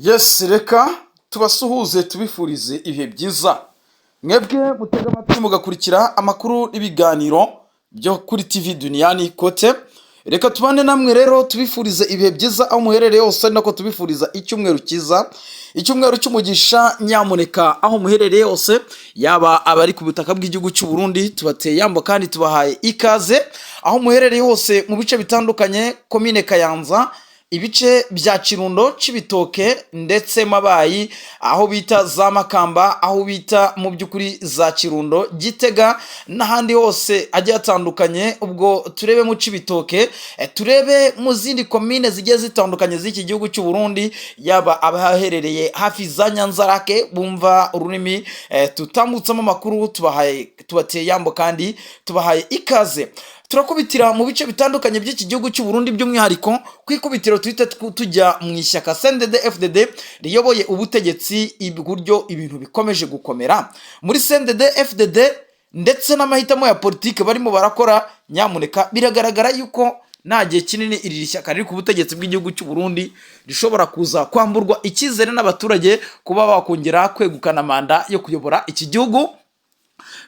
Yes, reka tubasuhuze tubifurize ibihe byiza. Mwebwe mutega amatwi mugakurikira amakuru n'ibiganiro byo kuri TV Duniani Kote. Reka tubane namwe rero tubifurize ibihe byiza aho muherereye hose, nako tubifuriza icyumweru cyiza, icyumweru cy'umugisha. Nyamuneka aho muherereye hose, yaba abari ku butaka bw'igihugu cy'u Burundi, tubateye yambo kandi tubahaye ikaze aho muherereye hose mu bice bitandukanye, komine Kayanza, ibice bya Kirundo, Cibitoke ndetse Mabayi, aho bita za Makamba, aho bita mu by'ukuri za Kirundo, Gitega n'ahandi hose agiye atandukanye. Ubwo turebe mu Cibitoke, turebe mu zindi komine zigiye zitandukanye z'iki gihugu cy'u Burundi, yaba abaherereye hafi za Nyanzarake bumva ururimi tutambutsamo amakuru, tubateye yambo kandi tubahaye ikaze. Turakubitira mu bice bitandukanye by'iki gihugu cy'u Burundi, by'umwihariko ku ikubitiro tuhita tujya mu ishyaka CNDD-FDD riyoboye ubutegetsi, iburyo ibintu bikomeje gukomera muri CNDD-FDD ndetse n'amahitamo ya politike barimo barakora. Nyamuneka biragaragara yuko nta gihe kinini iri shyaka riri ku butegetsi bw'igihugu cy'u Burundi rishobora kuza kwamburwa icyizere n'abaturage kuba bakongera kwegukana manda yo kuyobora iki gihugu.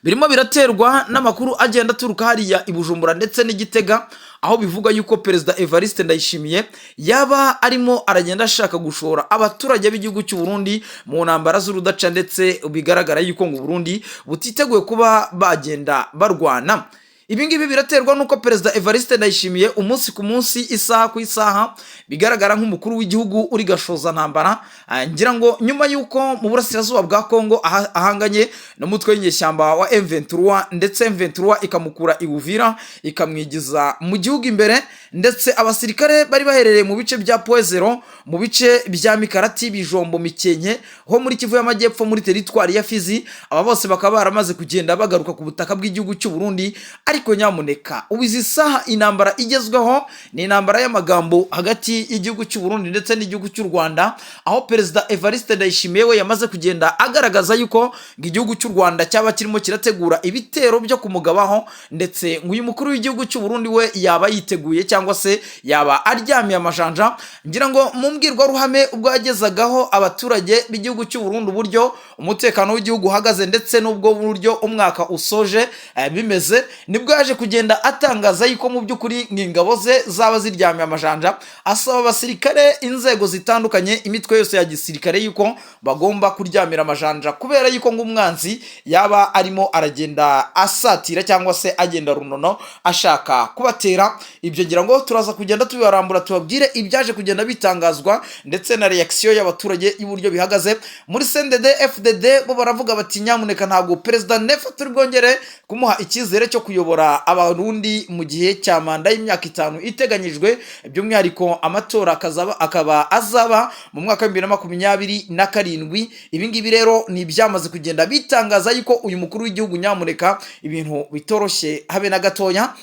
Birimo biraterwa n'amakuru agenda aturuka hariya i Bujumbura ndetse n'Igitega, aho bivuga yuko Perezida Evariste Ndayishimiye yaba arimo aragenda ashaka gushora abaturage b'igihugu cy'u Burundi mu ntambara z'urudaca, ndetse bigaragara yuko ngo Burundi butiteguye kuba bagenda barwana. Ibi ngibi biraterwa nuko Perezida Evariste Ndayishimiye umunsi ku munsi, isaha ku isaha, bigaragara nk'umukuru w'igihugu uri gashoza ntambara. Ngira ngo nyuma yuko mu burasirazuba bwa Kongo ahanganye n'umutwe w'inyeshyamba wa M23, ndetse M23 ikamukura i Uvira ikamwigiza mu gihugu imbere, ndetse abasirikare bari baherereye mu bice bya Poezero, mu bice bya Mikarati, Bijombo, Mikenke ho muri Kivu y'Amajyepfo, muri teritwari ya Fizi. Aba bose bakaba baramaze kugenda bagaruka ku butaka bw'igihugu cy'u Burundi. Ariko nyamuneka ubizi saha intambara igezweho ni intambara y'amagambo hagati y'igihugu cy'u Burundi ndetse n'igihugu cy'u Rwanda, aho Perezida Evariste Ndayishimiye we yamaze kugenda agaragaza yuko igihugu cy'u Rwanda cyaba kirimo kirategura ibitero byo kumugabaho, ndetse ngo uyu mukuru w'igihugu cy'u Burundi we yaba yiteguye cyangwa se yaba aryamiye amajanja. Ngira ngo mu mbwirwaruhame ubwo yagezagaho abaturage b'igihugu cy'u Burundi uburyo umutekano w'igihugu uhagaze, ndetse n'ubwo buryo umwaka usoje bimeze, nibwo yaje kugenda atangaza yuko mu by'ukuri ingabo ze zaba ziryamiye amajanja, asaba abasirikare, inzego zitandukanye, imitwe yose ya gisirikare yuko bagomba kuryamira amajanja, kubera yuko ngo umwanzi yaba arimo aragenda asatira cyangwa se agenda runono ashaka kubatera. Ibyo ngira ngo turaza kugenda tubibarambura tubabwire ibyaje kugenda bitangazwa, ndetse na reaction y'abaturage y'uburyo bihagaze. Muri CNDD-FDD bo baravuga bati nyamuneka ntabwo Perezida Nefa turi bwongere kumuha icyizere cyo kuyobora Abarundi mu gihe cya manda y'imyaka 5 iteganyijwe, by'umwihariko amatora akaba azaba mu mwaka wa 2027. Ibi ngibi rero ni ibyamaze kugenda bitangaza yuko uyu mukuru w'igihugu nyamuneka ibintu bitoroshye habe na gatoya.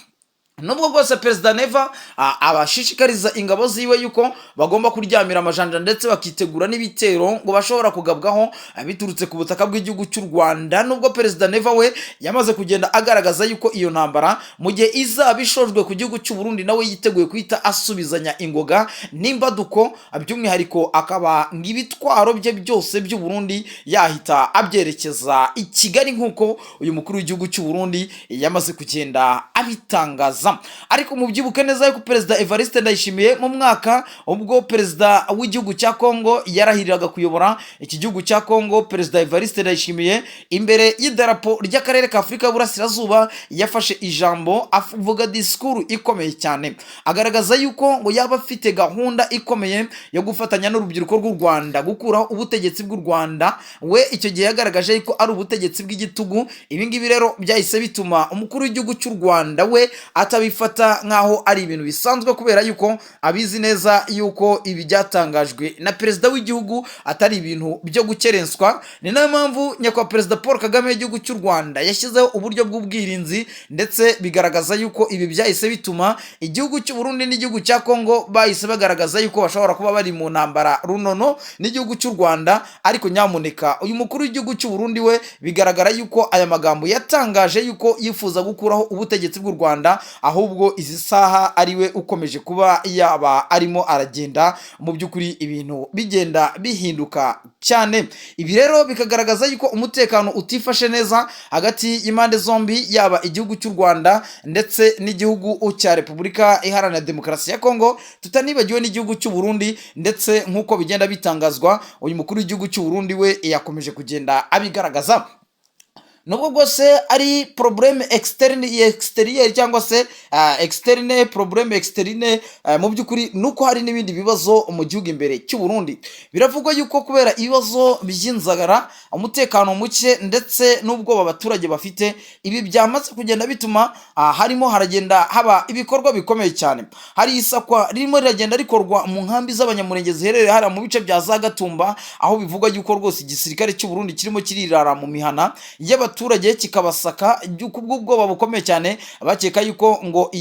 Nubwo bwose Perezida Neva abashishikariza ingabo ziwe yuko bagomba kuryamira amajanja, ndetse bakitegura n'ibitero ngo bashobora kugabwaho biturutse ku butaka bw'igihugu cy'u Rwanda. Nubwo Perezida Neva we yamaze kugenda agaragaza yuko iyo ntambara mu gihe izaba ishojwe ku gihugu cy'u Burundi, nawe yiteguye kwita asubizanya ingoga n'imbaduko, by'umwihariko akaba ngibitwaro bye byose by'u Burundi yahita abyerekeza i Kigali, nk'uko uyu mukuru w'igihugu cy'u Burundi yamaze kugenda abitangaza. Ariko mubyibuke neza yuko Perezida Evariste Ndayishimiye mu mwaka ubwo Perezida w'igihugu cya Kongo yarahiriraga kuyobora iki gihugu cya Kongo, Perezida Evariste Ndayishimiye imbere y'idarapo ry'akarere ka Afurika y'Uburasirazuba yafashe ijambo, avuga disikuru ikomeye cyane, agaragaza yuko ngo yaba afite gahunda ikomeye yo gufatanya n'urubyiruko rw'u Rwanda gukuraho ubutegetsi bw'u Rwanda. We icyo gihe yagaragaje yuko ari ubutegetsi bw'igitugu. Ibi ngibi rero byahise bituma umukuru w'igihugu cy'u Rwanda we atabifata nkaho ari ibintu bisanzwe, kubera yuko abizi neza yuko ibi byatangajwe na Perezida w'igihugu atari ibintu byo gukerenswa. Ni nayo mpamvu nyakubahwa Perezida Paul Kagame w'igihugu cy'u Rwanda yashyizeho uburyo bw'ubwirinzi, ndetse bigaragaza yuko ibi byahise bituma igihugu cy'u Burundi n'igihugu cya Kongo bahise bagaragaza yuko bashobora kuba bari mu ntambara runono n'igihugu cy'u Rwanda. Ariko nyamuneka uyu mukuru w'igihugu cy'u Burundi we bigaragara yuko aya magambo yatangaje yuko yifuza gukuraho ubutegetsi bw'u Rwanda ahubwo izi saha ariwe ukomeje kuba yaba arimo aragenda mu by'ukuri ibintu bigenda bihinduka cyane. Ibi rero bikagaragaza yuko umutekano utifashe neza hagati y'impande zombi, yaba igihugu cy'u Rwanda ndetse n'igihugu cya Repubulika Iharanira Demokarasi ya Kongo, tutanibagiwe n'igihugu cy'u Burundi. Ndetse nk'uko bigenda bitangazwa, uyu mukuru w'igihugu cy'u Burundi we yakomeje kugenda abigaragaza, nubwo bwose ari probleme externe cyangwa se externe probleme externe, mu by'ukuri nuko hari n'ibindi bibazo mu gihugu imbere cy'u Burundi. Biravugwa yuko kubera ibibazo by'inzagara, umutekano muke ndetse n'ubwoba abaturage bafite, ibi byamaze kugenda bituma harimo haragenda haba ibikorwa bikomeye cyane. Hari isakwa ririmo riragenda rikorwa mu nkambi z'abanyamurenge ziherereye hariya mu bice bya za Gatumba, aho bivugwa yuko rwose igisirikare cy'u Burundi kirimo kirirara mu mihana y'abaturage kikabasaka kubw'ubwoba bukomeye cyane, bakeka yuko ngo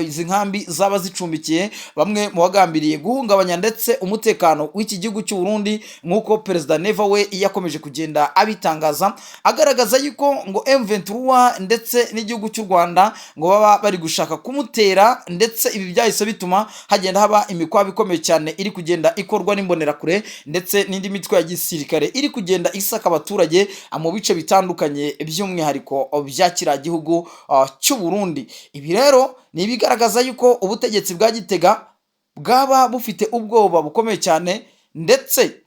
izi nkambi zaba zicumbikiye bamwe mu bagambiriye guhungabanya ndetse umutekano w'iki gihugu cy'u Burundi, nk'uko Perezida Neva we yakomeje kugenda abitangaza, agaragaza yuko ngo M23 ndetse n'igihugu cy'u Rwanda ngo baba bari gushaka kumutera, ndetse ibi byahise bituma hagenda haba imikwabo ikomeye cyane iri kugenda ikorwa n'imbonerakure ndetse n'indi mitwe ya gisirikare iri kugenda isaka abaturage mu bice bitandukanye by'umwihariko bya kiriya gihugu cy'u Burundi. Ibi rero ni ibigaragaza yuko ubutegetsi bwa Gitega bwaba bufite ubwoba bukomeye cyane, ndetse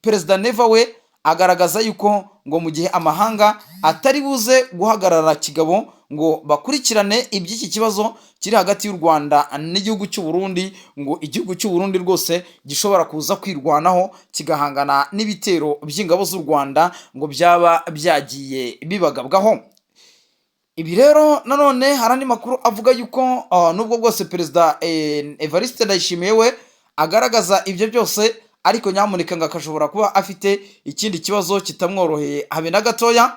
Perezida Neva we agaragaza yuko ngo mu gihe amahanga atari buze guhagarara kigabo ngo bakurikirane iby'iki kibazo kiri hagati y'u Rwanda n'igihugu cy'u Burundi, ngo igihugu cy'u Burundi rwose gishobora kuza kwirwanaho kigahangana n'ibitero by'ingabo z'u Rwanda ngo byaba byagiye bibagabwaho. Ibi rero nanone hari andi makuru avuga yuko nubwo bwose Perezida Evariste Ndayishimiye we agaragaza ibyo byose, ariko nyamuneka ngo akashobora kuba afite ikindi kibazo kitamworoheye habe na gatoya.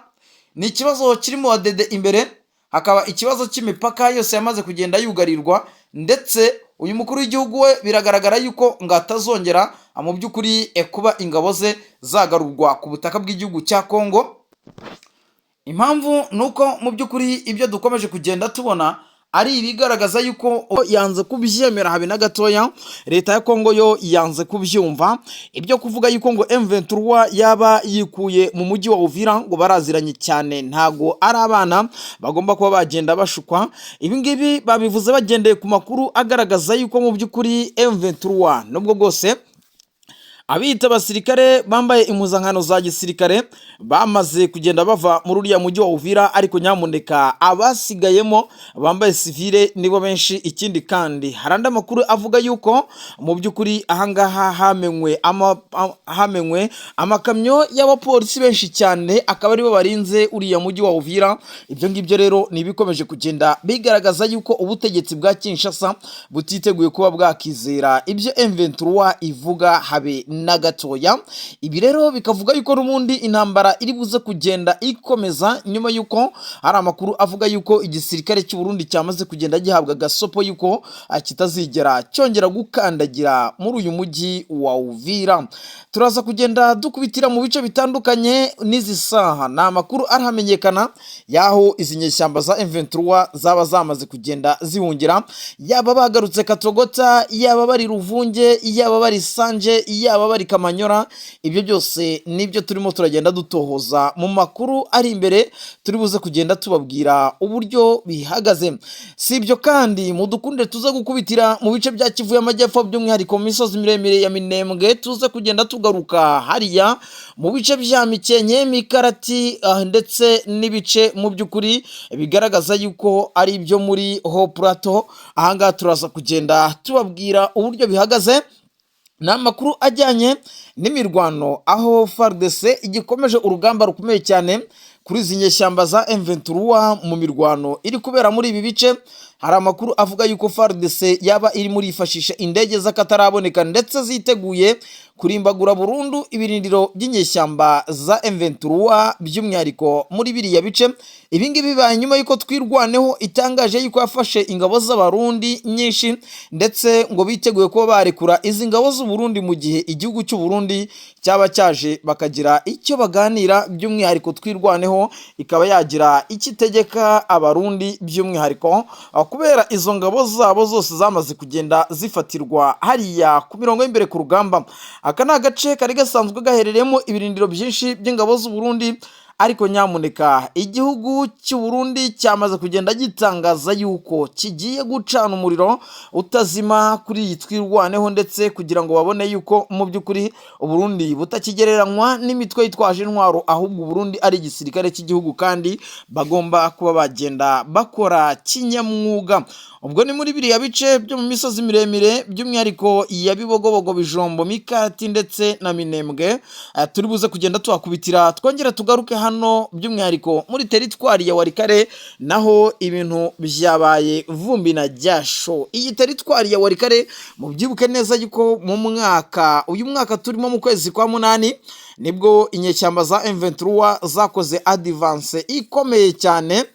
Ni ikibazo kiri mu badede imbere, hakaba ikibazo cy'imipaka yose yamaze kugenda yugarirwa, ndetse uyu mukuru w'igihugu we biragaragara yuko ngo atazongera mu by'ukuri kuba ingabo ze zagarurwa ku butaka bw'igihugu cya Kongo. Impamvu nuko mu by'ukuri ibyo dukomeje kugenda tubona ari ibigaragaza yuko yanze kubyemera habe na gatoya. Leta ya Kongo yo yanze kubyumva ibyo kuvuga yuko ngo M23 yaba yikuye mu mujyi wa Uvira, ngo baraziranye cyane, ntago ari abana bagomba kuba bagenda bashukwa. Ibi ngibi babivuze bagendeye ku makuru agaragaza yuko mu by'ukuri M23 nubwo bwose abita abasirikare bambaye impuzankano za gisirikare bamaze kugenda bava muri uriya mujyi wa Uvira, ariko nyamuneka abasigayemo bambaye sivile nibo benshi. Ikindi kandi hari andi makuru avuga yuko mu by'ukuri ahangaha hamenwe amakamyo y'abapolisi benshi cyane, akaba aribo barinze uriya mujyi wa Uvira. Ibyo ngibyo rero ni ibikomeje kugenda bigaragaza yuko ubutegetsi bwa Kinshasa butiteguye kuba bwakizera ibyo M23 ivuga habe na gatoya. Ibi rero bikavuga yuko n'ubundi intambara iri buze kugenda ikomeza, nyuma yuko hari amakuru avuga yuko igisirikare cy'u Burundi cyamaze kugenda gihabwa gasopo yuko kitazigera cyongera gukandagira muri uyu mujyi wa Uvira. Turaza kugenda dukubitira mu bice bitandukanye n'izi saha, ni amakuru arahamenyekana yaho izi nyeshyamba za M23 zaba zamaze kugenda zihungira, yaba bagarutse Katogota, yaba bari Ruvunge, yaba bari Sanje, yaba bari Kamanyora. Ibyo byose nibyo turimo turagenda dutohoza mu makuru ari imbere, turi buze kugenda tubabwira uburyo bihagaze. Si ibyo kandi mudukunde tuze gukubitira mu bice bya Kivu y'Amajyepfo, by'umwihariko mu misozi miremire ya Minembwe, tuze kugenda tugaruka hariya mu bice bya Mikenke, Mikarati ndetse n'ibice mu by'ukuri bigaragaza yuko ari ibyo muri Ho Plateau. Ahangaha turaza kugenda tubabwira uburyo bihagaze. Ni amakuru ajyanye n'imirwano, aho FARDC igikomeje urugamba rukomeye cyane kuri izi nyeshyamba za M23 mu mirwano iri kubera muri ibi bice. Hari amakuru avuga yuko FARDC yaba iri muri ifashisha indege z'akataraboneka ndetse ziteguye kurimbagura burundu ibirindiro by'inyeshyamba za M23 by'umwihariko muri biriya bice. Ibi ngibi bibaye nyuma yuko Twirwaneho itangaje yuko yafashe ingabo z'abarundi nyinshi, ndetse ngo biteguye kuba barekura izi ngabo z'u Burundi mu gihe igihugu cy'u Burundi cyaba cyaje bakagira icyo baganira. By'umwihariko Twirwaneho noneho ikaba yagira ikitegeka abarundi by'umwihariko kubera izo ngabo zabo zose zamaze kugenda zifatirwa hariya ku mirongo y'imbere ku rugamba. Aka ni agace kari gasanzwe gaherereyemo ibirindiro byinshi by'ingabo z'u Burundi, ariko nyamuneka igihugu cy'u Burundi cyamaze kugenda gitangaza yuko kigiye gucana umuriro utazima kuri iyi twirwaneho, ndetse kugira ngo babone yuko mu by'ukuri u Burundi butakigereranywa n'imitwe yitwaje intwaro, ahubwo u Burundi ari igisirikare cy'igihugu kandi bagomba kuba bagenda bakora kinyamwuga. Ubwo ni muri biriya bice byo mu misozi miremire by'umwihariko ya Bibogobogo, Bijombo, Mikati ndetse na Minembwe turi buze kugenda tuhakubitira, twongera tugaruke hano by'umwihariko muri teritwari ya Warikare, naho ibintu byabaye vumbi na jasho. Iyi teritwari ya Warikare mubyibuke neza yuko uyu mwaka turimo mu kwezi kwa munani nibwo inyeshyamba za M23 zakoze advance ikomeye cyane,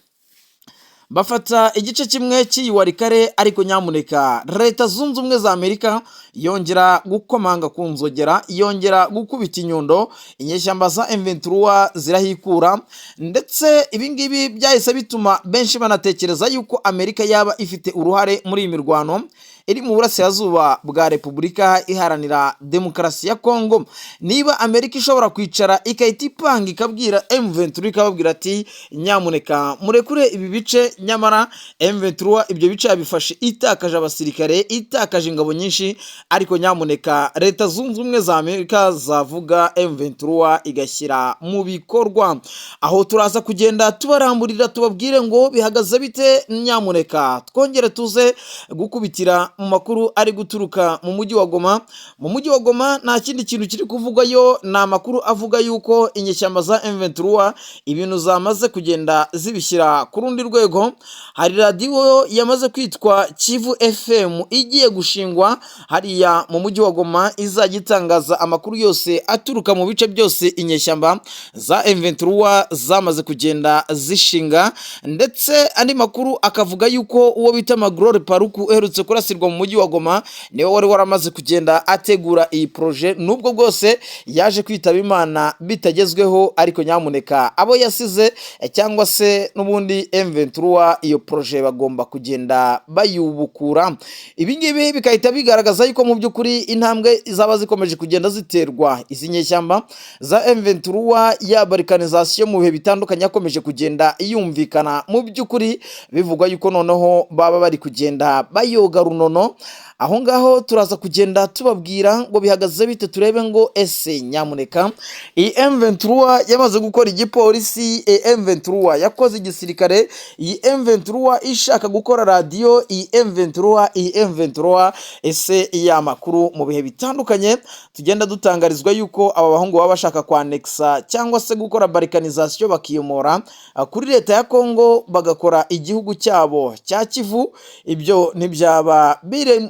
bafata igice kimwe cy'iyi Warikare, ariko nyamuneka Leta Zunze Ubumwe za Amerika yongera gukomanga ku nzogera, yongera gukubita inyundo, inyeshyamba za M23 zirahikura, ndetse ibingibi byahise bituma benshi banatekereza yuko Amerika yaba ifite uruhare muri iyi mirwano iri mu burasirazuba bwa Repubulika Iharanira Demokarasi ya Kongo. Niba Amerika ishobora kwicara ikahita ipanga ikabwira M23 ikababwira ati nyamuneka murekure ibi bice, nyamara M23 ibyo bice yabifashe itakaje abasirikare, itakaje ingabo nyinshi, ariko nyamuneka Leta Zunze Ubumwe za Amerika zavuga M23 igashyira mu bikorwa. Aho turaza kugenda tubaramburira tubabwire ngo bihagaze bite, nyamuneka twongere tuze gukubitira mu makuru ari guturuka mu mujyi wa Goma. Mu mujyi wa Goma nta kindi kintu kiri kuvugwayo, ni amakuru avuga yuko inyeshyamba za M23 ibintu zamaze kugenda zibishyira ku rundi rwego. Hari radiyo yamaze kwitwa Kivu FM igiye gushingwa hariya mu mujyi wa Goma, izajya itangaza amakuru yose aturuka mu bice byose inyeshyamba za M23 zamaze kugenda zishinga, ndetse andi makuru akavuga yuko uwo bita Magloire Paruku uherutse kurasirwa mu mujyi wa Goma niwe wari waramaze kugenda ategura iyi projet, nubwo bwose yaje kwitaba Imana bitagezweho, ariko nyamuneka abo yasize cyangwa se n'ubundi M23 iyo projet bagomba kugenda bayubukura. Ibingibi bikahita bigaragaza yuko mu by'ukuri intambwe zaba zikomeje kugenda ziterwa. Izi nyeshyamba za M23 ya balkanization mu bihe bitandukanye yakomeje kugenda yumvikana, mu by'ukuri bivugwa yuko noneho baba bari kugenda bayoga runono. Aho ngaho turaza kugenda tubabwira ngo bihagaze bite, turebe ngo ese nyamuneka iyi M23 yamaze gukora igipolisi, M23 yakoze igisirikare, iyi M23 ishaka gukora radio, iyi M23 ese ya makuru mu bihe bitandukanye tugenda dutangarizwa yuko aba bahungu baba bashaka kwanexa cyangwa se gukora balkanization bakiyomora kuri leta ya Kongo bagakora igihugu cyabo cya Kivu. Ibyo ntibyaba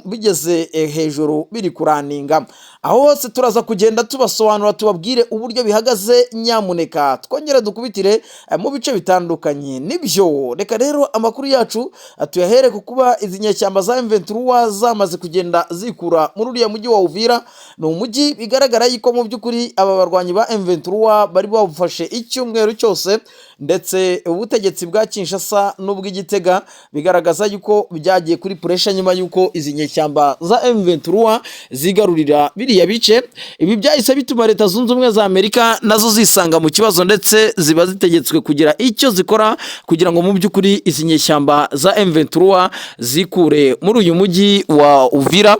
bigeze hejuru biri kuraninga. Aho hose turaza kugenda tubasobanura tubabwire uburyo bihagaze, nyamuneka twongere dukubitire mu bice bitandukanye. Nibyo reka rero amakuru yacu tuyahere ku kuba izi nyeshyamba za M23 zamaze kugenda zikura muri uriya mujyi wa Uvira. Ni umujyi bigaragara yuko mu by'ukuri aba barwanyi ba M23 bari bafashe icyumweru cyose, ndetse ubutegetsi bwa Kinshasa n'ubw'Igitega bigaragaza yuko byagiye kuri pressure nyuma yuko izi nyeshyamba za M23 zigarurira biriya bice. Ibi byahise bituma Leta Zunze Ubumwe za Amerika nazo zisanga mu kibazo, ndetse ziba zitegetswe kugira icyo zikora kugira ngo mu by'ukuri izi nyeshyamba za M23 zikure muri uyu mujyi wa Uvira.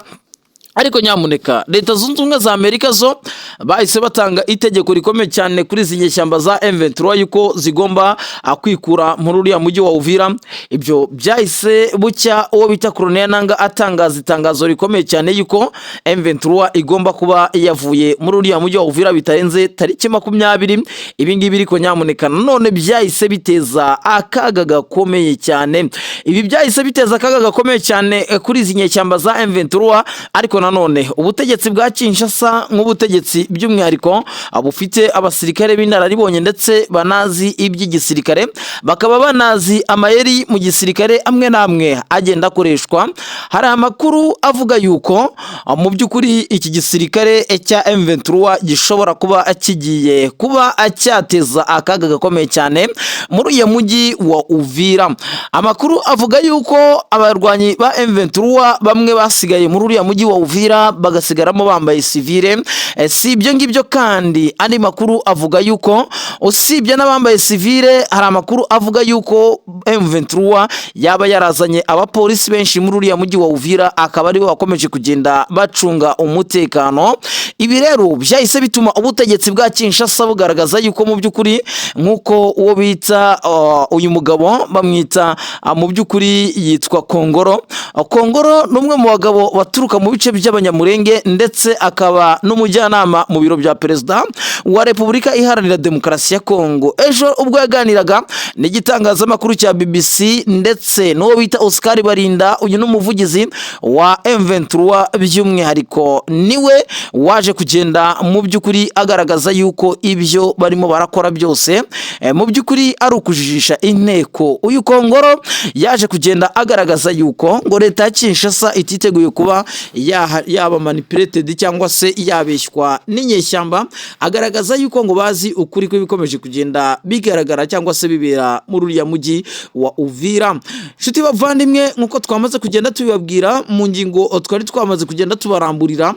Ariko nyamuneka Leta Zunze Ubumwe za Amerika zo bahise batanga itegeko rikomeye cyane kuri izi nyeshyamba za M23 yuko zigomba kwikura muri uriya mujyi wa Uvira. Ibyo byahise bucya uwo bita Colonel Nanga atangaza itangazo rikomeye cyane yuko M23 igomba kuba yavuye muri uriya mujyi wa Uvira bitarenze tariki 20. Ibingibi ariko nyamuneka none byahise biteza akaga gakomeye cyane. Ibi byahise biteza akaga gakomeye cyane kuri izi nyeshyamba za M23, ariko nanone ubutegetsi bwa Kinshasa nk'ubutegetsi by'umwihariko bufite abasirikare b'inararibonye ndetse banazi iby'igisirikare, bakaba banazi amayeri mu gisirikare amwe n'amwe agenda akoreshwa. Hari amakuru avuga yuko mu by'ukuri iki gisirikare cya M23 gishobora kuba kigiye kuba cyateza akaga gakomeye cyane muri uyu mujyi wa Uvira. Amakuru avuga yuko abarwanyi ba M23 bamwe basigaye muri uriya mujyi wa Uvira bagasigaramo bambaye civile. Si ibyo ngibyo kandi andi makuru avuga yuko usibye n'abambaye civile, hari amakuru avuga yuko M23 yaba yarazanye abapolisi benshi muri uriya mujyi wa Uvira, akaba aribo bakomeje kugenda bacunga umutekano. Ibi rero byahise bituma ubutegetsi bwa Kinshasa bugaragaza yuko mu by'ukuri nk'uko uwo bita uyu mugabo bamwita mu by'ukuri yitwa Kongoro. Kongoro ni umwe mu bagabo baturuka mu bice by'abanyamurenge ndetse akaba n'umujyanama mu biro bya perezida wa Repubulika Iharanira Demokarasi ya Kongo. Ejo ubwo yaganiraga n'igitangazamakuru cya BBC ndetse n'uwo bita Oscar Barinda, uyu n'umuvugizi wa M23 by'umwihariko, niwe waje kugenda mu by'ukuri agaragaza yuko ibyo barimo barakora byose mu by'ukuri ari ukujijisha inteko. Uyu Kongoro yaje kugenda agaragaza yuko ngo leta ya Kinshasa ititeguye kuba yaba manipulated cyangwa se yabeshywa n'inyeshyamba, agaragaza yuko ngo bazi ukuri ko bikomeje kugenda bigaragara cyangwa se bibera muri uriya mujyi wa Uvira. Nshuti bavandimwe, nkuko twamaze kugenda tubibabwira mu ngingo twari twamaze kugenda tubaramburira,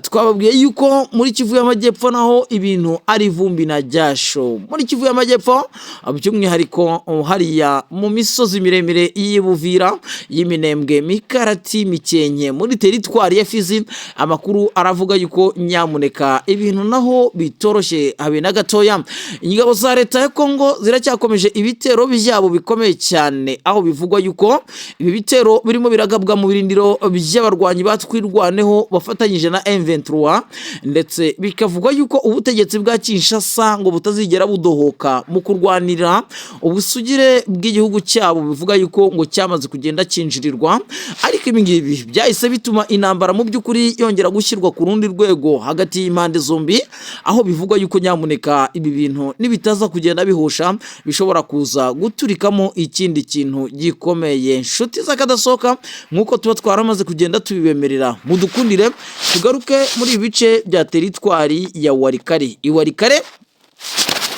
twababwiye yuko muri Kivu y'Amajyepfo naho ibintu ari vumbi na jasho. Muri Kivu y'Amajyepfo by'umwihariko hariya mu misozi miremire y'Ubuvira, y'Iminembwe, Mikarati, Mikenke muri teritwari ya Fizi, amakuru aravuga yuko nyamuneka ibintu naho bitoroshye habe na gatoya. Ingabo za leta ya Kongo ziracyakomeje ibitero byabo bikomeye cyane, aho bivugwa yuko ibi bitero birimo biragabwa mu birindiro by'abarwanyi batwirwaneho bafatanyije na M23, ndetse bikavugwa yuko ubutegetsi bwa Kinshasa ngo butazigera budohoka mu kurwanira ubusugire bw'igihugu cyabo. Bivuga yuko ngo cyamaze kugenda cinjirirwa, ariko ibi ngibi byahise bituma intambara mu by'ukuri yongera gushyirwa ku rundi rwego hagati y'impande zombi, aho bivugwa yuko nyamuneka ibi bintu nibitaza kugenda bihosha bishobora kuza guturikamo ikindi kintu gikomeye. Nshuti z'akadasohoka, nk'uko tuba twaramaze kugenda tubibemerera, mudukundire tugaruke muri ibi bice bya teritwari ya Walikale. Iwalikale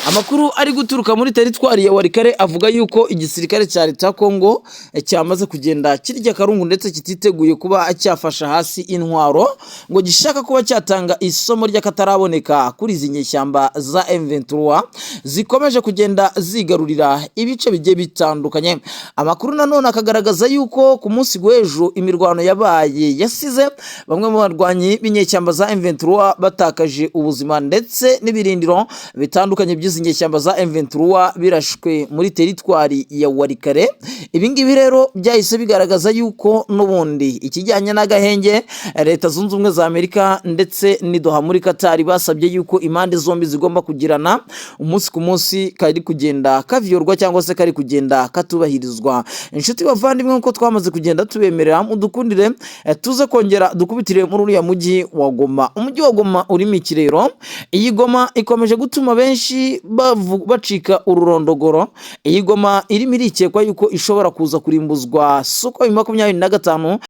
amakuru ari guturuka muri teritwari ya Walikale avuga yuko igisirikare cya leta ya Kongo cyamaze kugenda kirya karungu ndetse kititeguye kuba cyafasha hasi intwaro, ngo gishaka kuba cyatanga isomo ry'akataraboneka kuri izi nyeshyamba za M23 zikomeje kugenda zigarurira ibice bigiye bitandukanye. Amakuru nanone akagaragaza yuko ku munsi w'ejo imirwano yabaye yasize bamwe mu barwanyi b'inyeshyamba za M23 batakaje ubuzima, ndetse n'ibirindiro bitandukanye by'izi nyeshyamba za M23 birashwe muri teritwari ya Walikale. Ibi ngibi rero byahise bigaragaza yuko n'ubundi ikijyanye n'agahenge leta zunze ubumwe za Amerika ndetse n'idoha muri Qatar basabye yuko impande zombi zigomba kugirana umunsi ku munsi kari kugenda kaviyorwa cyangwa se kari kugenda katubahirizwa. Inshuti bavandimwe, nko twamaze kugenda tubemerera, mudukundire tuze kongera dukubitire muri uriya mujyi wa Goma. Umujyi wa Goma urimo ikirero. Iyi Goma ikomeje gutuma benshi bacika ururondogoro. Iyi Goma irimo irikekwa yuko ishobora kuza kurimbuzwa Sukhoi 25